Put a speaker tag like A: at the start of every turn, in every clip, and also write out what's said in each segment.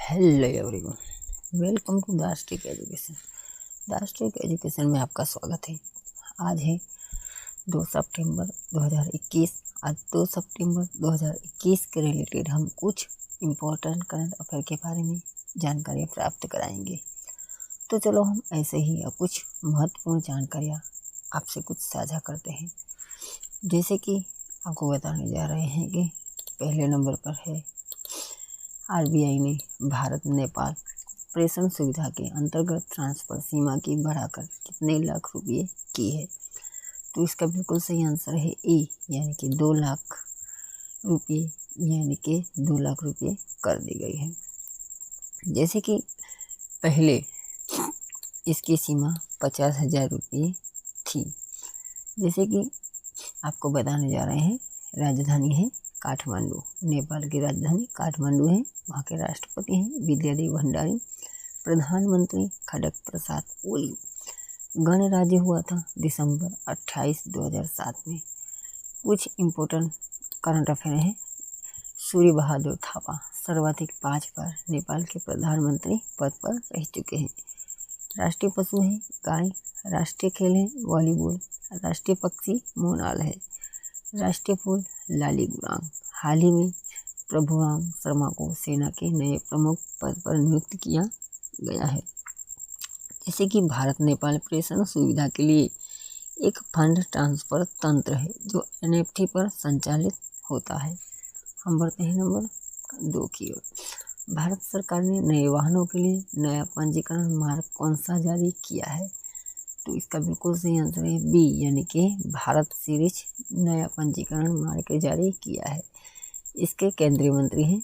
A: Hello everyone, welcome to Darshtik education. Darshtik education में आपका स्वागत है। आज है 2 सितंबर 2021। आज 2 सितंबर 2021 के रिलेटेड हम कुछ इम्पोर्टेंट करंट अफेयर के बारे में जानकारियाँ प्राप्त कराएंगे। तो चलो हम ऐसे ही कुछ महत्वपूर्ण जानकारियाँ आपसे कुछ साझा करते हैं। जैसे कि आपको बताने जा रहे हैं कि पहले नंबर पर है आरबीआई ने भारत नेपाल प्रेषण सुविधा के अंतर्गत ट्रांसफर सीमा की बढ़ाकर कितने लाख रुपये की है। तो इसका बिल्कुल सही आंसर है ए, यानी कि 2 लाख रुपये, यानी कि 2 लाख रुपये कर दी गई है। जैसे कि पहले इसकी सीमा 50,000 रुपये थी। जैसे कि आपको बताने जा रहे हैं, राजधानी है काठमांडू, नेपाल की राजधानी काठमांडू है। वहाँ के राष्ट्रपति हैं विद्यादेवी भंडारी, प्रधानमंत्री खड़ग प्रसाद ओली। गणराज्य हुआ था दिसंबर 28, 2007 में। कुछ इम्पोर्टेंट करंट अफेयर हैं। सूर्य बहादुर थापा सर्वाधिक 5 बार नेपाल के प्रधानमंत्री पद पर रह चुके हैं। राष्ट्रीय पशु है गाय, राष्ट्रीय खेल है वॉलीबॉल, राष्ट्रीय पक्षी मोनाल है, राष्ट्रीय फूल लाली गुरांग। हाल ही में प्रभुराम शर्मा को सेना के नए प्रमुख पद पर नियुक्त किया गया है। जैसे कि भारत नेपाल प्रेषण सुविधा के लिए एक फंड ट्रांसफर तंत्र है जो एनएफटी पर संचालित होता है। हम बढ़ते हैं नंबर 2 की ओर। भारत सरकार ने नए वाहनों के लिए नया पंजीकरण मार्ग कौन सा जारी किया है। तो इसका बिल्कुल सही आंसर है बी, यानी कि भारत सीरीज नया पंजीकरण मार्ग जारी किया है। इसके केंद्रीय मंत्री हैं,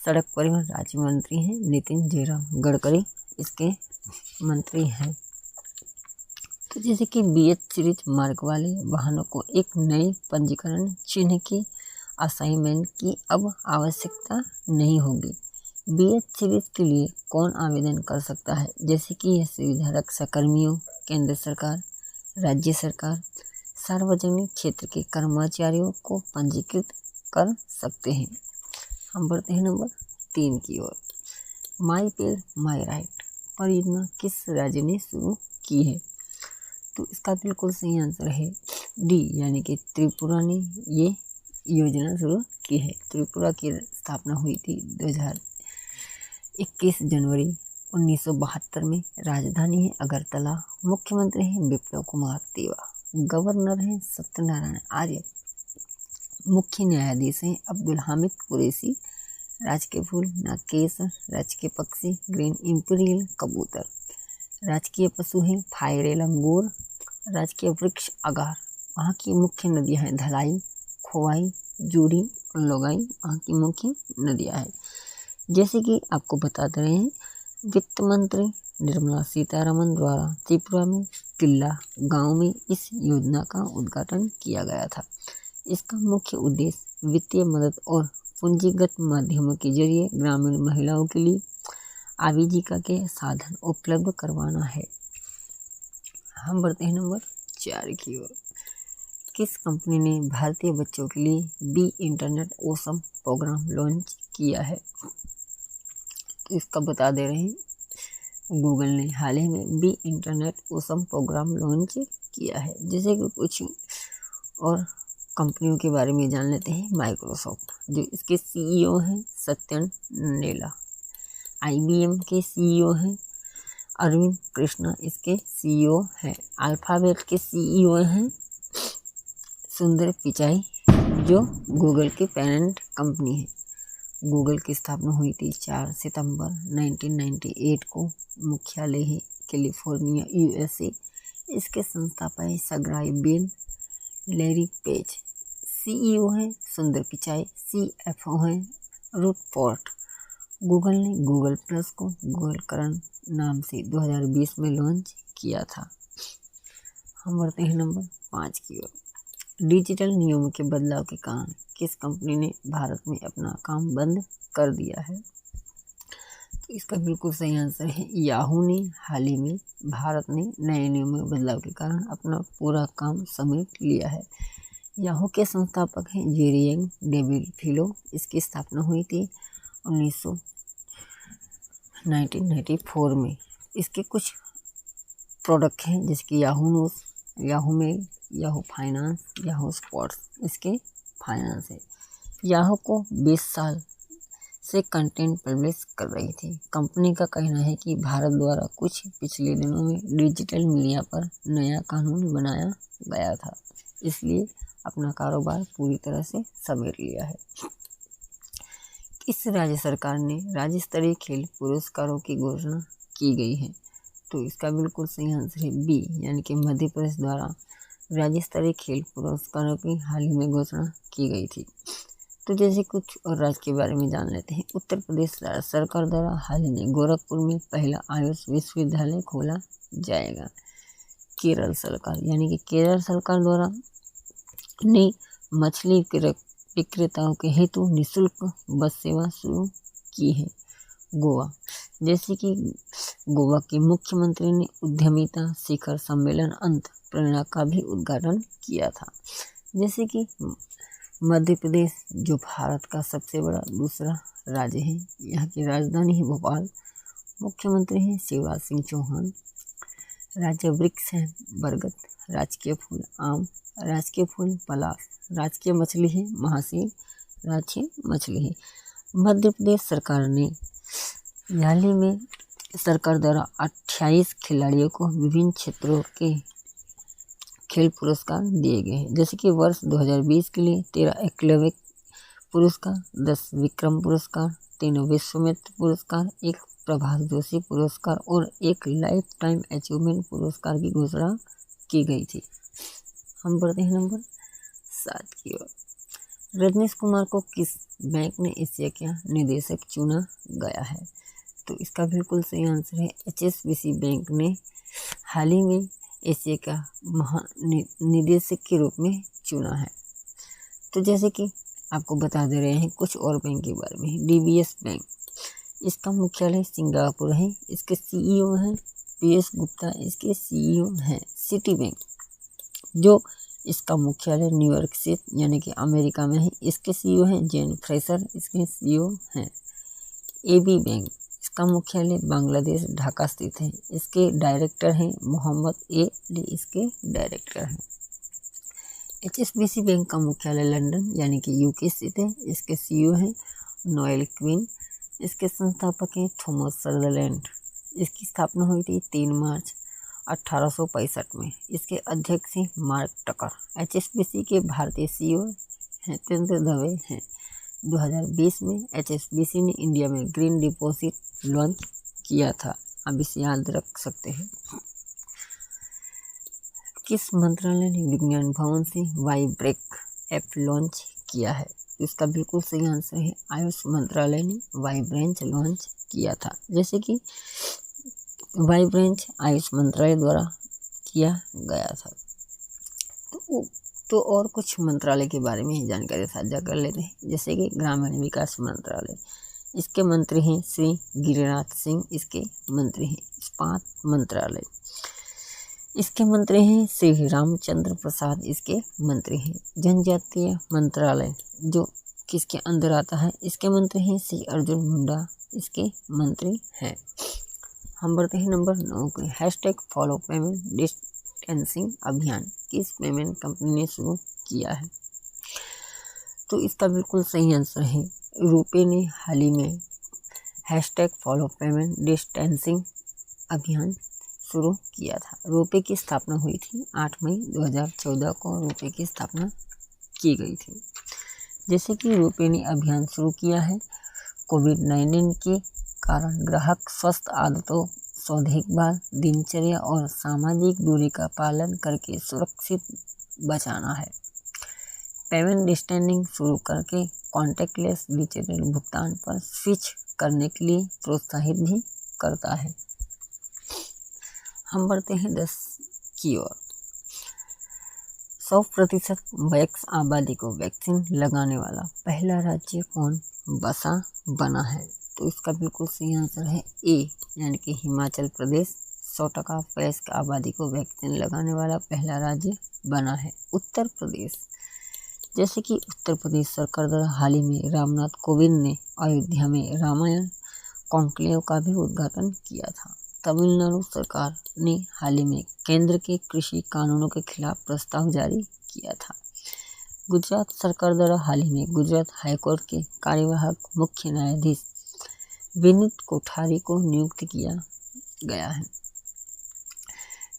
A: सड़क परिवहन राज्य मंत्री हैं नितिन जयराम गडकरी, इसके मंत्री हैं। तो जैसे कि BH सीरीज मार्ग वाले वाहनों को एक नए पंजीकरण चिन्ह की असाइनमेंट की अब आवश्यकता नहीं होगी। BH सीरीज के लिए कौन आवेदन कर सकता है। जैसे कि यह सुविधा रक्षा कर्मियों, केंद्र सरकार, राज्य सरकार, सार्वजनिक क्षेत्र के कर्मचारियों को पंजीकृत कर सकते हैं। हम बढ़ते हैं नंबर 3 की ओर। माई पेड़ माई राइट परियोजना किस राज्य ने शुरू की है। तो इसका बिल्कुल सही आंसर है डी, यानी कि त्रिपुरा ने ये योजना शुरू की है। त्रिपुरा की स्थापना हुई थी 21 जनवरी 1972 में। राजधानी है अगरतला, मुख्यमंत्री हैं बिप्लब कुमार देवा, गवर्नर हैं सत्यनारायण आर्य, मुख्य न्यायाधीश हैं अब्दुल हामिद कुरैशी, राजकीय फूल नाकेश, राजकीय पक्षी ग्रीन इंपीरियल कबूतर, राजकीय पशु हैं फायरे लंगूर, राजकीय वृक्ष अगार। वहाँ की मुख्य नदियाँ हैं धलाई, खोवाई, जूरी और लोगाई, वहाँ की मुख्य नदियाँ हैं। जैसे कि आपको बताते रहे हैं, वित्त मंत्री निर्मला सीतारमन द्वारा त्रिपुरा में किल्ला गांव में इस योजना का उद्घाटन किया गया था। इसका मुख्य उद्देश्य वित्तीय मदद और पूंजीगत माध्यमों के जरिए ग्रामीण महिलाओं के लिए आजीविका के साधन उपलब्ध करवाना है। हम बढ़ते हैं नंबर 4 की ओर। किस कंपनी ने भारतीय बच्चों के लिए Be Internet Awesome programme launch किया है। तो इसका बता दे रहे हैं, गूगल ने हाल ही में Be Internet Awesome programme launch किया है। जैसे कि कुछ और कंपनियों के बारे में जान लेते हैं। माइक्रोसॉफ्ट, जो इसके CEO हैं सत्य नडेला। IBM के CEO हैं अरविंद कृष्णा, इसके CEO हैं। अल्फाबेट के CEO हैं सुंदर पिचाई, जो गूगल की पेरेंट कंपनी है। गूगल की स्थापना हुई थी 4 सितंबर 1998 को। मुख्यालय है कैलिफोर्निया USA। इसके संस्थापक Sergey Brin, Larry page. CEO हैं सुंदर पिचाई, CFO हैं रूट फोर्ट। गूगल ने गूगल प्लस को गूगल करंट नाम से 2020 में लॉन्च किया था। हम बढ़ते हैं नंबर 5 की ओर। डिजिटल नियमों के बदलाव के कारण किस कंपनी ने भारत में अपना काम बंद कर दिया है। तो इसका बिल्कुल सही आंसर है याहू ने हाल ही में भारत में नए नियमों में बदलाव के कारण अपना पूरा काम समेट लिया है। याहू के संस्थापक हैं जेरी यंग डेविड फिलो। इसकी स्थापना हुई थी 1994 में इसके कुछ प्रोडक्ट हैं, जैसे कि Yahoo News, Yahoo Mail, Yahoo Finance, Yahoo Sports, इसके फाइनेंस है। याहू को 20 साल से कंटेंट पब्लिश कर रही थी। कंपनी का कहना है कि भारत द्वारा कुछ पिछले दिनों में डिजिटल मीडिया पर नया कानून बनाया गया था, इसलिए अपना कारोबार पूरी तरह से समेट लिया है। इस राज्य सरकार ने राज्य स्तरीय खेल पुरस्कारों की घोषणा की गई है, तो इसका बिल्कुल सही आंसर है बी, यानी कि मध्य प्रदेश द्वारा राज्य स्तरीय खेल पुरस्कारों की हाल ही में घोषणा की गई थी। तो जैसे कुछ और राज्य के बारे में जान लेते हैं। उत्तर प्रदेश सरकार द्वारा हाल ही में गोरखपुर में पहला आयुष विश्वविद्यालय खोला जाएगा। केरल सरकार, यानी कि केरल सरकार द्वारा ने मछली विक्रेताओं के हेतु निःशुल्क बस सेवा शुरू की है। गोवा, जैसे कि गोवा के मुख्यमंत्री ने उद्यमिता शिखर सम्मेलन अंत प्रेरणा का भी उद्घाटन किया था। जैसे कि मध्य प्रदेश, जो भारत का सबसे बड़ा दूसरा राज्य है, यहाँ की राजधानी है भोपाल, मुख्यमंत्री हैं शिवराज सिंह चौहान। राज्य वृक्ष है बरगद, राजकीय फूल आम, राजकीय फूल पलाश, राजकीय मछली है महासीर, राजकीय मछली है। मध्य प्रदेश सरकार ने हाल ही में सरकार द्वारा 28 खिलाड़ियों को विभिन्न क्षेत्रों के खेल पुरस्कार दिए गए हैं। जैसे कि वर्ष 2020 के लिए 13 एकलव्य पुरस्कार, 10 विक्रम पुरस्कार, 3 विश्वमित्र पुरस्कार, 1 प्रभाष जोशी पुरस्कार और 1 लाइफ टाइम अचीवमेंट पुरस्कार की घोषणा की गई थी। हम बढ़ते हैं नंबर 7 की ओर। रजनीश कुमार को किस बैंक ने एशिया का निदेशक चुना गया है? तो इसका बिल्कुल सही आंसर है HSBC बैंक ने हाल ही में एशिया का महानिदेशक के रूप में चुना है। तो जैसे कि आपको बता दे रहे हैं कुछ और बैंक के बारे में। DBS बैंक, इसका मुख्यालय सिंगापुर है, इसके CEO हैं PS गुप्ता, इसके CEO हैं। सिटी बैंक, जो इसका मुख्यालय न्यूयॉर्क से यानी कि अमेरिका में है, इसके CEO हैं जेन फ्रेशर, इसके CEO हैं। AB बैंक, इसका मुख्यालय बांग्लादेश ढाका स्थित है, इसके डायरेक्टर हैं मोहम्मद ए अली, इसके डायरेक्टर हैं। HSBC बैंक का मुख्यालय लंदन यानी कि UK स्थित है, इसके CEO हैं नोएल क्वीन, इसके संस्थापक हैं थॉमस सदरलैंड। इसकी स्थापना हुई थी 3 मार्च 1865 में, इसके अध्यक्ष हैं मार्क टकर। HSBC के भारतीय CEO हैं तेंद्र दवे हैं। 2020 में HSBC ने इंडिया में ग्रीन डिपॉजिट लॉन्च किया था, आप इसे याद रख सकते हैं। किस मंत्रालय ने विज्ञान भवन से वाइब्रेक ऐप लॉन्च किया है? इसका बिल्कुल सही आंसर है आयुष मंत्रालय ने वाइब्रेंच लॉन्च किया था। जैसे कि वाइब्रेंच आयुष मंत्रालय द्वारा किया गया था। तो और कुछ मंत्रालय के बारे में जानकारी साझा कर लेते हैं। जैसे कि ग्रामीण विकास मंत्रालय, इसके मंत्री हैं श्री गिरिराज सिंह, इसके मंत्री हैं। इस्पात मंत्रालय, इसके मंत्री हैं श्री रामचंद्र प्रसाद, इसके मंत्री हैं। जनजातीय मंत्रालय, जो किसके अंदर आता है, इसके मंत्री हैं श्री अर्जुन मुंडा, इसके मंत्री हैं। हम बढ़ते हैं नंबर 9 के। हैशटैग फॉलो पेमेंट डिस्टेंसिंग अभियान किस पेमेंट कंपनी ने शुरू किया है? तो इसका बिल्कुल सही आंसर है रुपे ने हाल ही में हैशटैग फॉलो पेमेंट डिस्टेंसिंग अभियान शुरू किया था। रुपे की स्थापना हुई थी 8 मई 2014 को रुपे की स्थापना की गई थी। जैसे कि रुपे ने अभियान शुरू किया है कोविड-19 के कारण ग्राहक स्वस्थ आदतों, देखभाल, दिनचर्या और सामाजिक दूरी का पालन करके सुरक्षित बचाना है। पेमेंट डिस्टेंसिंग शुरू करके कॉन्टैक्टलेस डिजिटल भुगतान पर स्विच करने के लिए प्रोत्साहित भी करता है। हम बढ़ते हैं 10 की ओर। 100% वयस्क आबादी को वैक्सीन लगाने वाला पहला राज्य कौन बना है? तो इसका बिल्कुल सही आंसर है ए, यानी कि हिमाचल प्रदेश 100% वयस्क आबादी को वैक्सीन लगाने वाला पहला राज्य बना है। उत्तर प्रदेश, जैसे कि उत्तर प्रदेश सरकार द्वारा हाल ही में रामनाथ कोविंद ने अयोध्या में रामायण कॉन्क्लेव का भी उद्घाटन किया था। तमिलनाडु सरकार ने हाल ही में केंद्र के कृषि कानूनों के खिलाफ प्रस्ताव जारी किया था। गुजरात सरकार द्वारा हाल ही में गुजरात हाईकोर्ट के कार्यवाहक मुख्य न्यायाधीश विनीत कोठारी को नियुक्त किया गया है।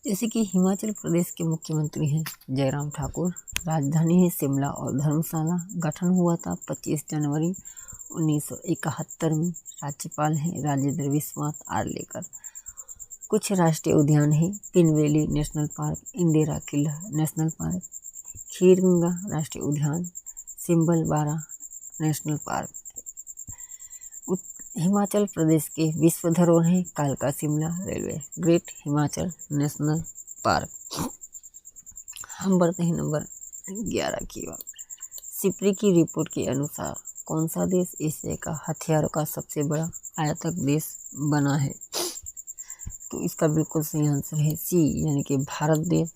A: जैसे कि हिमाचल प्रदेश के मुख्यमंत्री हैं जयराम ठाकुर, राजधानी है शिमला और धर्मशाला। गठन हुआ था 25 जनवरी 1971 में। राज्यपाल हैं राजेंद्र विश्वनाथ आर्लेकर। कुछ राष्ट्रीय उद्यान हैं Pin valley national park, Indira Kila national park, Khirganga राष्ट्रीय उद्यान, सिम्बलबारा नेशनल पार्क। हिमाचल प्रदेश के विश्व धरोहर हैं कालका Shimla railway, great Himachal national park. हम बढ़ते हैं नंबर 11 की ओर। सिप्री की रिपोर्ट के अनुसार कौन सा देश एशिया का हथियारों का सबसे बड़ा आयातक देश बना है? तो इसका बिल्कुल सही आंसर है सी, यानी कि भारत देश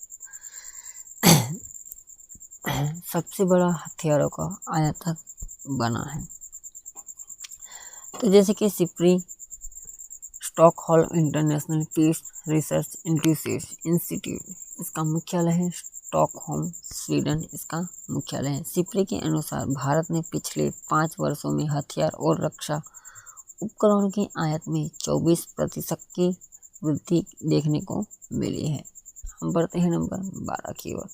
A: सबसे बड़ा हथियारों का आयातक बना है। तो जैसे कि SIPRI Stockholm International Peace Research Institute, इसका मुख्यालय है स्टॉकहोल्म स्वीडन, इसका मुख्यालय है। सिप्री के अनुसार भारत ने पिछले 5 वर्षों में हथियार और रक्षा उपकरणों की आयात में 24% की वृद्धि देखने को मिली है। हम बढ़ते हैं नंबर 12 की ओर।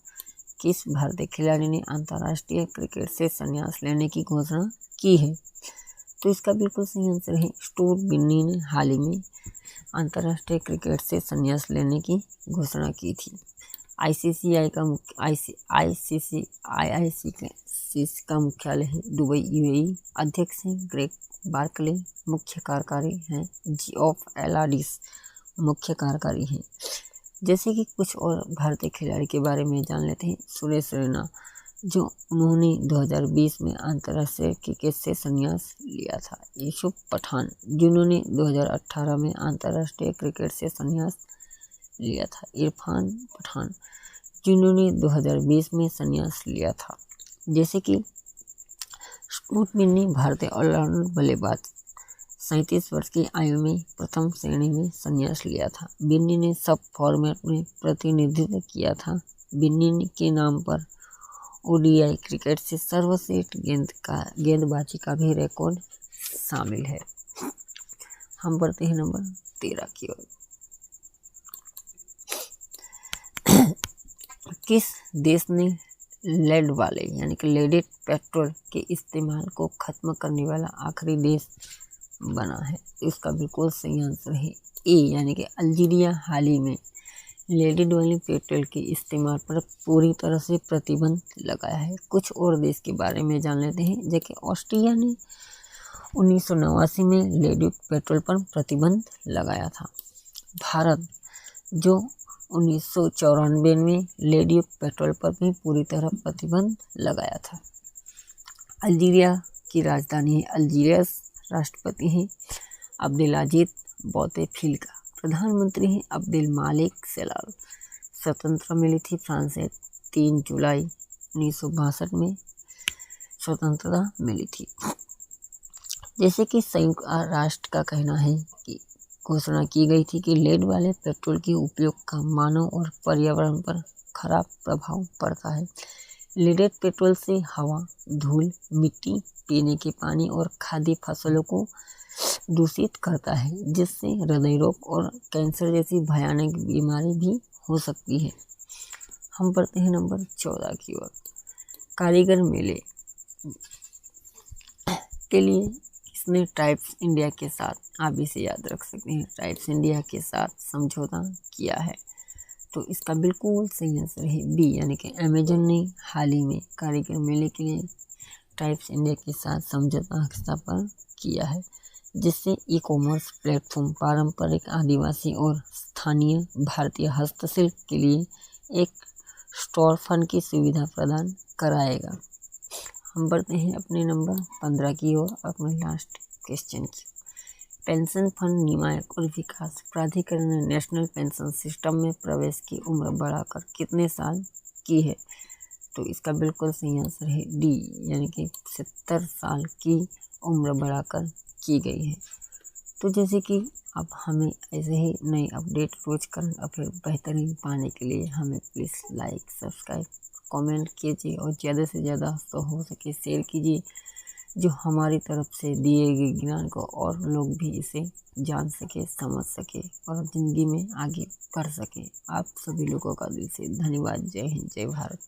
A: किस भारतीय खिलाड़ी ने अंतर्राष्ट्रीय क्रिकेट से संन्यास लेने की घोषणा की है? तो इसका बिल्कुल सही आंसर है स्टुअर्ट बिन्नी ने हाल ही में अंतर्राष्ट्रीय क्रिकेट से संन्यास लेने की घोषणा की थी। आईसीसी का मुख्यालय है दुबई यूएई। अध्यक्ष हैं ग्रेग बार्कले, मुख्य कार्यकारी हैं जियोफ एलाडिस, मुख्य कार्यकारी हैं। जैसे कि कुछ और भारतीय खिलाड़ी के बारे में जान लेते हैं। सुरेश रैना, जो उन्होंने 2020 में अंतर्राष्ट्रीय क्रिकेट से संन्यास लिया था। यूसुफ पठान, जिन्होंने 2018 में अंतर्राष्ट्रीय क्रिकेट से संन्यास लिया था। इरफान पठान, जिन्होंने 2020 में संन्यास लिया था। जैसे कि स्टुअर्ट बिन्नी भारतीय ऑलराउंडर बल्लेबाज, 37 वर्ष की आयु में प्रथम श्रेणी में संन्यास लिया था। बिन्नी ने सब फॉर्मेट में प्रतिनिधित्व किया था। बिन्नी के नाम पर ओडीआई क्रिकेट से सर्वश्रेष्ठ गेंदबाजी का भी रिकॉर्ड शामिल है। हम बढ़ते हैं नंबर 13 की ओर। किस देश ने लेड वाले यानी कि लेडेड पेट्रोल के इस्तेमाल को खत्म करने वाला आखिरी देश बना है? तो इसका बिल्कुल सही आंसर है ए, यानी कि अल्जीरिया हाल ही में लेडेड वाले पेट्रोल के इस्तेमाल पर पूरी तरह से प्रतिबंध लगाया है। कुछ और देश के बारे में जान लेते हैं। जैसे ऑस्ट्रिया ने 1989 में लेडेड पेट्रोल पर प्रतिबंध लगाया था। भारत, जो 1994 में लेडेड पेट्रोल पर भी पूरी तरह प्रतिबंध लगाया था। अल्जीरिया की राजधानी है अल्जीरियस। राष्ट्रपति हैं अब्देलाजिज बोतेफ्लिका। प्रधानमंत्री हैं अब्देल मालिक सेलाल। स्वतंत्रता मिली थी फ्रांस से 3 जुलाई 1962 में स्वतंत्रता मिली थी। जैसे कि संयुक्त राष्ट्र का कहना है कि घोषणा की गई थी कि लेड वाले पेट्रोल के उपयोग का मानव और पर्यावरण पर खराब प्रभाव पड़ता है। लेडेड पेट्रोल से हवा, धूल, मिट्टी, पीने के पानी और खाद्य फसलों को दूषित करता है, जिससे हृदय रोग और कैंसर जैसी भयानक बीमारी भी हो सकती है। हम बढ़ते हैं नंबर 14 की ओर। कारीगर मेले के लिए किसने ट्राइब्स इंडिया के साथ, आप इसे याद रख सकते हैं, ट्राइब्स इंडिया के साथ समझौता किया है? तो इसका बिल्कुल सही आंसर है बी, यानी कि अमेजन ने हाल ही में कारीगर मेले के लिए ट्राइब्स इंडिया के साथ समझौता हस्ताक्षर किया है, जिससे ई कॉमर्स प्लेटफॉर्म पारंपरिक आदिवासी और स्थानीय भारतीय हस्तशिल्प के लिए एक स्टोर फंड की सुविधा प्रदान कराएगा। हम बढ़ते हैं अपने नंबर 15 की ओर, अपने लास्ट क्वेश्चन की। पेंशन फंड नियामक और विकास प्राधिकरण ने नेशनल पेंशन सिस्टम में प्रवेश की उम्र बढ़ाकर कितने साल की है? तो इसका बिल्कुल सही आंसर है डी, यानी कि 70 साल की उम्र बढ़ाकर की गई है। तो जैसे कि अब हमें ऐसे ही नई अपडेट रोज करंट अफेयर बेहतरीन पाने के लिए हमें प्लीज़ लाइक सब्सक्राइब कमेंट कीजिए और ज़्यादा से ज़्यादा तो हो सके शेयर कीजिए, जो हमारी तरफ से दिए गए ज्ञान को और लोग भी इसे जान सके, समझ सके और ज़िंदगी में आगे बढ़ सके। आप सभी लोगों का दिल से धन्यवाद। जय हिंद, जय भारत।